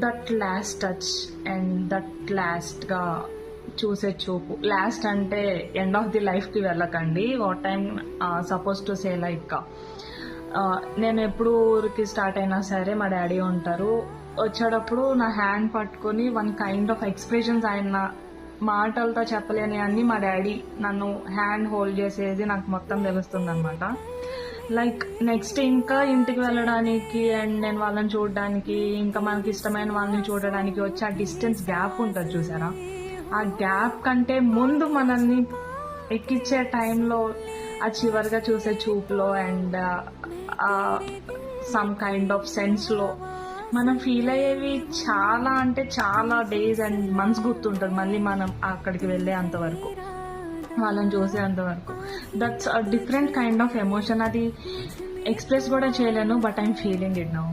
That last touch and that లాస్ట్గా చూసే చూపు. లాస్ట్ అంటే ఎండ్ ఆఫ్ ది లైఫ్కి వెళ్ళకండి. What time suppose to say like నేను ఎప్పుడు ఊరికి స్టార్ట్ అయినా సరే మా డాడీ ఉంటారు. వచ్చేటప్పుడు నా హ్యాండ్ పట్టుకొని వన్ కైండ్ ఆఫ్ ఎక్స్ప్రెషన్స్, ఆయన మాటలతో చెప్పలేని అన్ని మా డాడీ నన్ను హ్యాండ్ హోల్డ్ చేసేది నాకు మొత్తం తెలుస్తుంది అనమాట. లైక్ నెక్స్ట్ ఇంకా ఇంటికి వెళ్ళడానికి అండ్ నేను వాళ్ళని చూడడానికి, ఇంకా మనకి ఇష్టమైన వాళ్ళని చూడడానికి వచ్చి ఆ డిస్టెన్స్ గ్యాప్ ఉంటుంది చూసారా, ఆ గ్యాప్ కంటే ముందు మనల్ని ఎక్కించే టైంలో ఆ చివరిగా చూసే చూపులో అండ్ సమ్ కైండ్ ఆఫ్ సెన్స్లో మనం ఫీల్ అయ్యేవి చాలా అంటే చాలా డేస్ అండ్ మంత్స్ గుర్తుంటుంది. మళ్ళీ మనం అక్కడికి వెళ్ళే అంతవరకు, వాళ్ళని చూసేంతవరకు. That's a different kind of emotion. అది ఎక్స్ప్రెస్ కూడా చేయలేను, but I'm feeling it now.